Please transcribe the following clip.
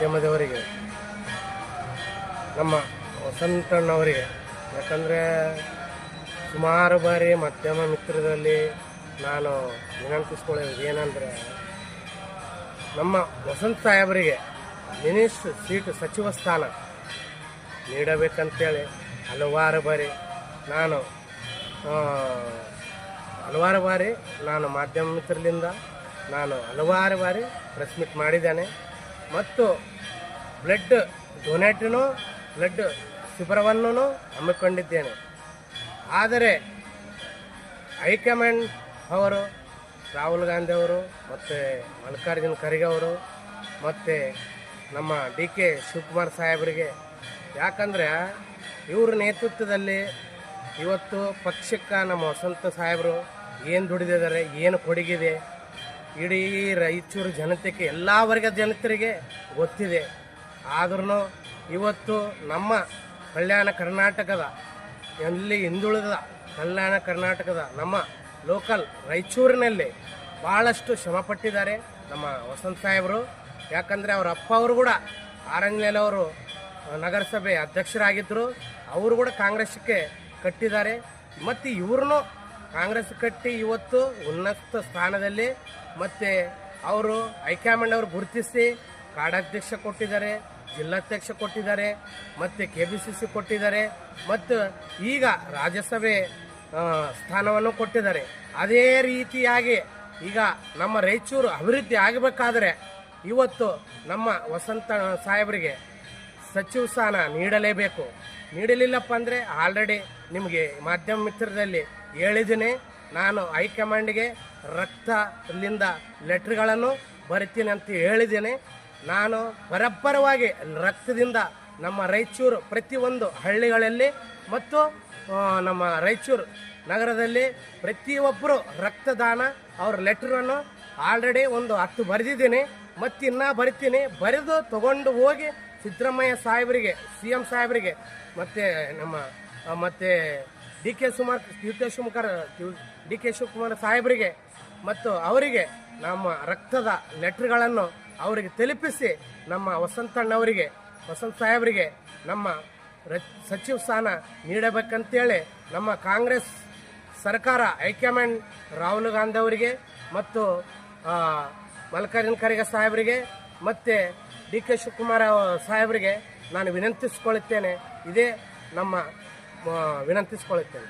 ಮಾಧ್ಯಮದವರಿಗೆ, ನಮ್ಮ ವಸಂತಣ್ಣವರಿಗೆ, ಯಾಕಂದರೆ ಸುಮಾರು ಬಾರಿ ಮಾಧ್ಯಮ ಮಿತ್ರರಲ್ಲಿ ನಾನು ವಿನಂತಿಸ್ಕೊಳ್ಳೋದು ಏನಂದರೆ, ನಮ್ಮ ವಸಂತ ಸಾಹೇಬರಿಗೆ ಮಿನಿಸ್ಟ್ರ್ ಸೀಟು, ಸಚಿವ ಸ್ಥಾನ ನೀಡಬೇಕಂತೇಳಿ ಹಲವಾರು ಬಾರಿ ನಾನು ಮಾಧ್ಯಮ ಮಿತ್ರರಿಂದ ಹಲವಾರು ಬಾರಿ ಪ್ರೆಸ್ ಮೀಟ್ ಮಾಡಿದ್ದೇನೆ. ಮತ್ತು ಬ್ಲಡ್ ಡೊನೇಟನ್ನು, ಬ್ಲಡ್ ಶಿಬಿರವನ್ನು ಹಮ್ಮಿಕೊಂಡಿದ್ದೇನೆ. ಆದರೆ ಹೈಕಮಾಂಡ್ ಅವರು, ರಾಹುಲ್ ಗಾಂಧಿ ಅವರು ಮತ್ತು ಮಲ್ಲಿಕಾರ್ಜುನ ಖರ್ಗೆ ಅವರು ಮತ್ತು ನಮ್ಮ DK ಶಿವಕುಮಾರ್ ಸಾಹೇಬರಿಗೆ, ಯಾಕಂದರೆ ಇವ್ರ ನೇತೃತ್ವದಲ್ಲಿ ಇವತ್ತು ಪಕ್ಷಕ್ಕೆ ನಮ್ಮ ವಸಂತ ಸಾಹೇಬರು ಏನು ದುಡಿದಿದ್ದಾರೆ, ಏನು ಕೊಡುಗಿದೆ ಇಡೀ ರಾಯಚೂರು ಜನತೆಗೆ, ಎಲ್ಲ ವರ್ಗದ ಜನತೆಗೆ ಗೊತ್ತಿದೆ. ಆದ್ರೂ ಇವತ್ತು ನಮ್ಮ ಕಲ್ಯಾಣ ಕರ್ನಾಟಕದ, ಎಲ್ಲಿ ಹಿಂದುಳಿದ ಕಲ್ಯಾಣ ಕರ್ನಾಟಕದ ನಮ್ಮ ಲೋಕಲ್ ರಾಯಚೂರಿನಲ್ಲಿ ಭಾಳಷ್ಟು ಶ್ರಮಪಟ್ಟಿದ್ದಾರೆ ನಮ್ಮ ವಸಂತ ಸಾಹೇಬರು. ಯಾಕಂದರೆ ಅವರ ಅಪ್ಪ ಅವರು ಕೂಡ ಆರಂಜನೇಲಿ ಅವರು ನಗರಸಭೆ ಅಧ್ಯಕ್ಷರಾಗಿದ್ದರು. ಅವರು ಕೂಡ ಕಾಂಗ್ರೆಸ್ಗೆ ಕಟ್ಟಿದ್ದಾರೆ. ಮತ್ತು ಇವ್ರನ್ನೂ ಕಾಂಗ್ರೆಸ್ ಕಟ್ಟಿ ಇವತ್ತು ಉನ್ನತ ಸ್ಥಾನದಲ್ಲಿ, ಮತ್ತು ಅವರು ಹೈಕಮಾಂಡ್ ಅವರು ಗುರುತಿಸಿ ಕಾಡಾಧ್ಯಕ್ಷ ಕೊಟ್ಟಿದ್ದಾರೆ, ಜಿಲ್ಲಾಧ್ಯಕ್ಷ ಕೊಟ್ಟಿದ್ದಾರೆ, ಮತ್ತು KBCC ಕೊಟ್ಟಿದ್ದಾರೆ, ಮತ್ತು ಈಗ ರಾಜ್ಯಸಭೆ ಸ್ಥಾನವನ್ನು ಕೊಟ್ಟಿದ್ದಾರೆ. ಅದೇ ರೀತಿಯಾಗಿ ಈಗ ನಮ್ಮ ರಾಯಚೂರು ಅಭಿವೃದ್ಧಿ ಆಗಬೇಕಾದ್ರೆ ಇವತ್ತು ನಮ್ಮ ವಸಂತ ಸಾಹೇಬರಿಗೆ ಸಚಿವ ಸ್ಥಾನ ನೀಡಲೇಬೇಕು. ನೀಡಲಿಲ್ಲಪ್ಪ ಅಂದರೆ ಆಲ್ರೆಡಿ ನಿಮಗೆ ಮಾಧ್ಯಮ ಮಿತ್ರದಲ್ಲಿ ಹೇಳಿದ್ದೀನಿ, ನಾನು ಹೈಕಮಾಂಡ್ಗೆ ರಕ್ತದಿಂದ ಲೆಟ್ರ್ಗಳನ್ನು ಬರಿತೀನಿ ಅಂತ ಹೇಳಿದ್ದೇನೆ. ನಾನು ಬರಬ್ಬರವಾಗಿ ರಕ್ತದಿಂದ ನಮ್ಮ ರಾಯಚೂರು ಪ್ರತಿಯೊಂದು ಹಳ್ಳಿಗಳಲ್ಲಿ ಮತ್ತು ನಮ್ಮ ರಾಯಚೂರು ನಗರದಲ್ಲಿ ಪ್ರತಿಯೊಬ್ಬರು ರಕ್ತದಾನ ಅವ್ರ ಲೆಟ್ರನ್ನು ಆಲ್ರೆಡಿ 10 ಬರೆದಿದ್ದೀನಿ, ಮತ್ತು ಇನ್ನೂ ಬರಿತೀನಿ. ಬರೆದು ತಗೊಂಡು ಹೋಗಿ ಸಿದ್ದರಾಮಯ್ಯ ಸಾಹೇಬರಿಗೆ, CM ಸಾಹೇಬರಿಗೆ, ಮತ್ತು ನಮ್ಮ ಮತ್ತು DK ಶಿವಕುಮಾರ್ ಸಾಹೇಬರಿಗೆ ಮತ್ತು ಅವರಿಗೆ ನಮ್ಮ ರಕ್ತದ ಲೆಟ್ರ್ಗಳನ್ನು ಅವರಿಗೆ ತಲುಪಿಸಿ ನಮ್ಮ ವಸಂತ ಸಾಹೇಬರಿಗೆ ನಮ್ಮ ಸಚಿವ ಸ್ಥಾನ ನೀಡಬೇಕಂತೇಳಿ ನಮ್ಮ ಕಾಂಗ್ರೆಸ್ ಸರ್ಕಾರ ಹೈಕಮಾಂಡ್ ರಾಹುಲ್ ಗಾಂಧಿ ಅವರಿಗೆ ಮತ್ತು ಮಲ್ಲಿಕಾರ್ಜುನ ಖರ್ಗೆ ಸಾಹೇಬರಿಗೆ ಮತ್ತು DK ಶಿವಕುಮಾರ್ ಸಾಹೇಬರಿಗೆ ನಾನು ವಿನಂತಿಸಿಕೊಳ್ಳುತ್ತೇನೆ. ಇದೇ ನಮ್ಮ ವಿನಂತಿಸಿಕೊಳ್ಳುತ್ತೇನೆ.